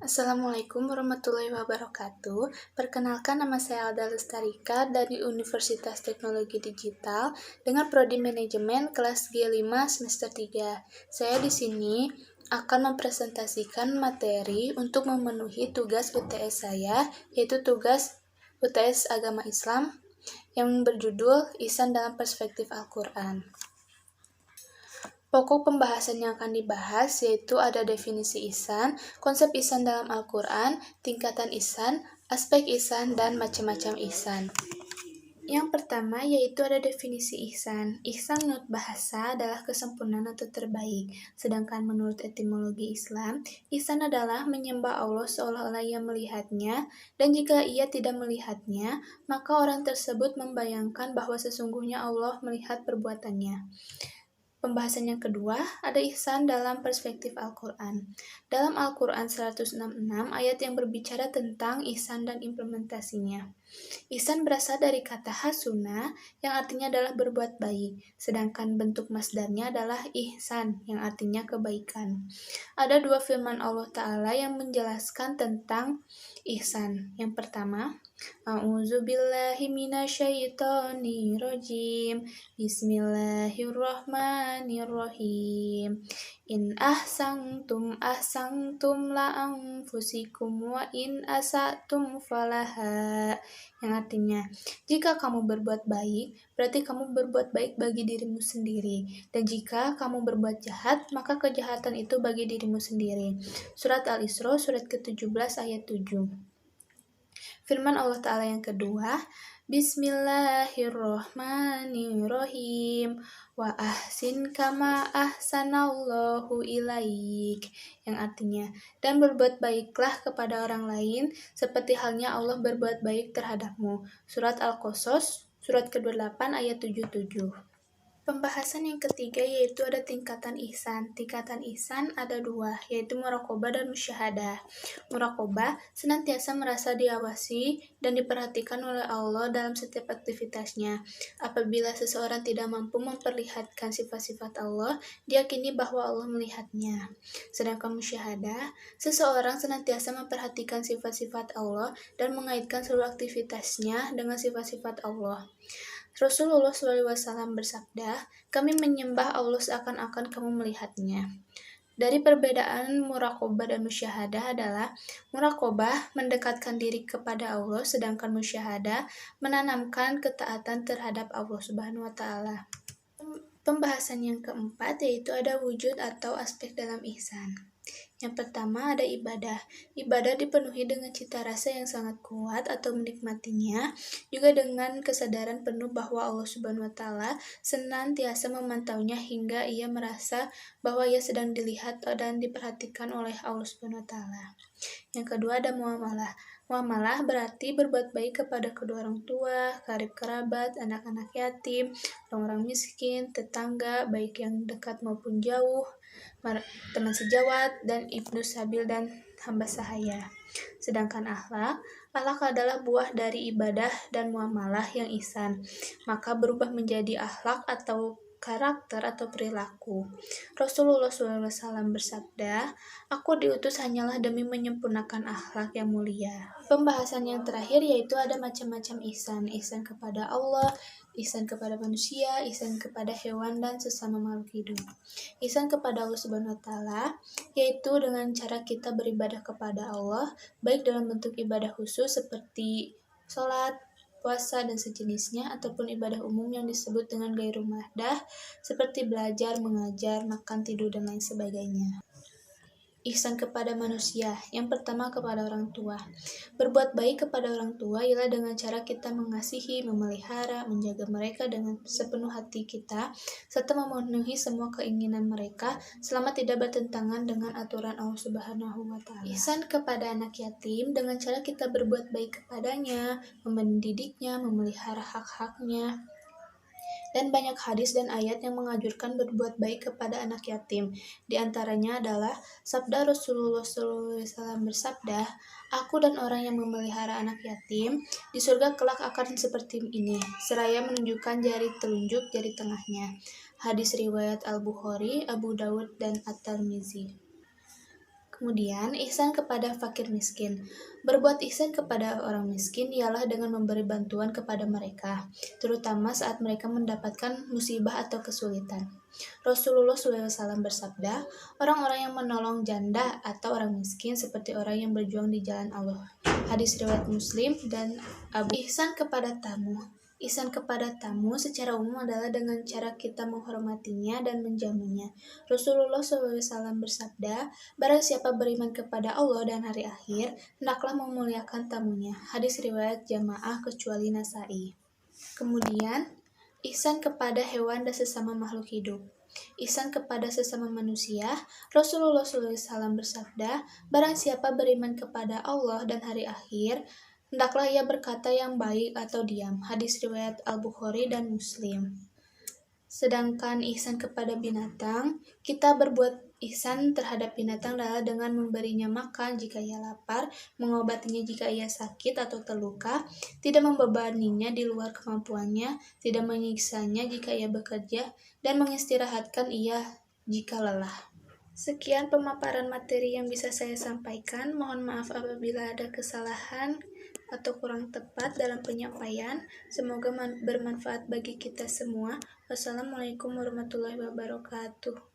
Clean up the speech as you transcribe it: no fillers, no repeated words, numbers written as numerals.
Assalamualaikum warahmatullahi wabarakatuh. Perkenalkan, nama saya Alda Lestarika dari Universitas Teknologi Digital dengan Prodi Manajemen kelas G5 semester 3. Saya di sini akan mempresentasikan materi untuk memenuhi tugas UTS saya, yaitu tugas UTS Agama Islam yang berjudul Ihsan dalam Perspektif Al-Quran. Pokok pembahasan yang akan dibahas yaitu ada definisi ihsan, konsep ihsan dalam Al-Quran, tingkatan ihsan, aspek ihsan, dan macam-macam ihsan. Yang pertama yaitu ada definisi ihsan. Ihsan menurut bahasa adalah kesempurnaan atau terbaik. Sedangkan menurut etimologi Islam, ihsan adalah menyembah Allah seolah-olah ia melihatnya, dan jika ia tidak melihatnya, maka orang tersebut membayangkan bahwa sesungguhnya Allah melihat perbuatannya. Pembahasan yang kedua, ada ihsan dalam perspektif Al-Quran. Dalam Al-Quran 166 ayat yang berbicara tentang ihsan dan implementasinya. Ihsan berasal dari kata hasuna yang artinya adalah berbuat baik, sedangkan bentuk masdarnya adalah ihsan yang artinya kebaikan. Ada dua firman Allah Ta'ala yang menjelaskan tentang ihsan. Yang pertama, A'udzubillahi minasyaitonirrajim. Bismillahirrahmanirrahim. In ahsantum la anfusikum wa in asatum falaha. Yang artinya, jika kamu berbuat baik, berarti kamu berbuat baik bagi dirimu sendiri. Dan jika kamu berbuat jahat, maka kejahatan itu bagi dirimu sendiri. Surat Al-Isra, surat ke-17 ayat 7. Firman Allah Ta'ala yang kedua, Bismillahirrahmanirrahim. Wa ahsin kama ahsanallahu ilaik. Yang artinya, dan berbuat baiklah kepada orang lain seperti halnya Allah berbuat baik terhadapmu. Surat Al-Qasas, surat ke-28 ayat 77. Pembahasan yang ketiga yaitu ada tingkatan ihsan. Tingkatan ihsan ada dua, yaitu muraqabah dan musyahadah. Muraqabah senantiasa merasa diawasi dan diperhatikan oleh Allah dalam setiap aktivitasnya. Apabila seseorang tidak mampu memperlihatkan sifat-sifat Allah, diyakini bahwa Allah melihatnya. Sedangkan musyahadah, seseorang senantiasa memperhatikan sifat-sifat Allah dan mengaitkan seluruh aktivitasnya dengan sifat-sifat Allah. Rasulullah SAW bersabda, kami menyembah Allah seakan-akan kamu melihatnya. Dari perbedaan muraqabah dan musyahadah adalah muraqabah mendekatkan diri kepada Allah, sedangkan musyahadah menanamkan ketaatan terhadap Allah Subhanahu wa Ta'ala. Pembahasan yang keempat yaitu ada wujud atau aspek dalam ihsan. Yang pertama ada ibadah. Ibadah dipenuhi dengan cita rasa yang sangat kuat atau menikmatinya, juga dengan kesadaran penuh bahwa Allah Subhanahu wa Ta'ala senantiasa memantaunya hingga ia merasa bahwa ia sedang dilihat dan diperhatikan oleh Allah Subhanahu wa Ta'ala. Yang kedua ada muamalah. Muamalah berarti berbuat baik kepada kedua orang tua, karib kerabat, anak-anak yatim, orang-orang miskin, tetangga, baik yang dekat maupun jauh, teman sejawat, dan ibnu sabil dan hamba sahaya. Sedangkan akhlak adalah buah dari ibadah dan muamalah yang ihsan, maka berubah menjadi akhlak atau karakter atau perilaku. Rasulullah SAW bersabda, aku diutus hanyalah demi menyempurnakan akhlak yang mulia. Pembahasan yang terakhir yaitu ada macam-macam ihsan. Ihsan kepada Allah, ihsan kepada manusia, ihsan kepada hewan dan sesama makhluk hidup. Ihsan kepada Allah Subhanahu wa Ta'ala yaitu dengan cara kita beribadah kepada Allah, baik dalam bentuk ibadah khusus seperti sholat, puasa, dan sejenisnya, ataupun ibadah umum yang disebut dengan ghairu mahdah, seperti belajar, mengajar, makan, tidur, dan lain sebagainya. Ihsan kepada manusia. Yang pertama kepada orang tua. Berbuat baik kepada orang tua ialah dengan cara kita mengasihi, memelihara, menjaga mereka dengan sepenuh hati kita, serta memenuhi semua keinginan mereka selama tidak bertentangan dengan aturan Allah Subhanahu wa Ta'ala. Ihsan kepada anak yatim dengan cara kita berbuat baik kepadanya, mendidiknya, memelihara hak-haknya. Dan banyak hadis dan ayat yang menganjurkan berbuat baik kepada anak yatim. Di antaranya adalah sabda Rasulullah SAW bersabda, aku dan orang yang memelihara anak yatim di surga kelak akan seperti ini, seraya menunjukkan jari telunjuk jari tengahnya. Hadis riwayat Al-Bukhari, Abu Dawud, dan At-Tirmizi. Kemudian, ihsan kepada fakir miskin. Berbuat ihsan kepada orang miskin ialah dengan memberi bantuan kepada mereka, terutama saat mereka mendapatkan musibah atau kesulitan. Rasulullah SAW bersabda, orang-orang yang menolong janda atau orang miskin seperti orang yang berjuang di jalan Allah. Hadis riwayat Muslim dan Abu. Ihsan kepada tamu. Ihsan kepada tamu secara umum adalah dengan cara kita menghormatinya dan menjamunya. Rasulullah SAW bersabda, barang siapa beriman kepada Allah dan hari akhir, hendaklah memuliakan tamunya. Hadis riwayat jamaah kecuali Nasai. Kemudian, ihsan kepada hewan dan sesama makhluk hidup. Ihsan kepada sesama manusia, Rasulullah SAW bersabda, barang siapa beriman kepada Allah dan hari akhir, hendaklah ia berkata yang baik atau diam. Hadis riwayat Al-Bukhari dan Muslim. Sedangkan ihsan kepada binatang, kita berbuat ihsan terhadap binatang adalah dengan memberinya makan jika ia lapar, mengobatinya jika ia sakit atau terluka, tidak membebaninya di luar kemampuannya, tidak menyiksanya jika ia bekerja, dan mengistirahatkan ia jika lelah. Sekian pemaparan materi yang bisa saya sampaikan. Mohon maaf apabila ada kesalahan atau kurang tepat dalam penyampaian. Semoga bermanfaat bagi kita semua. Wassalamualaikum warahmatullahi wabarakatuh.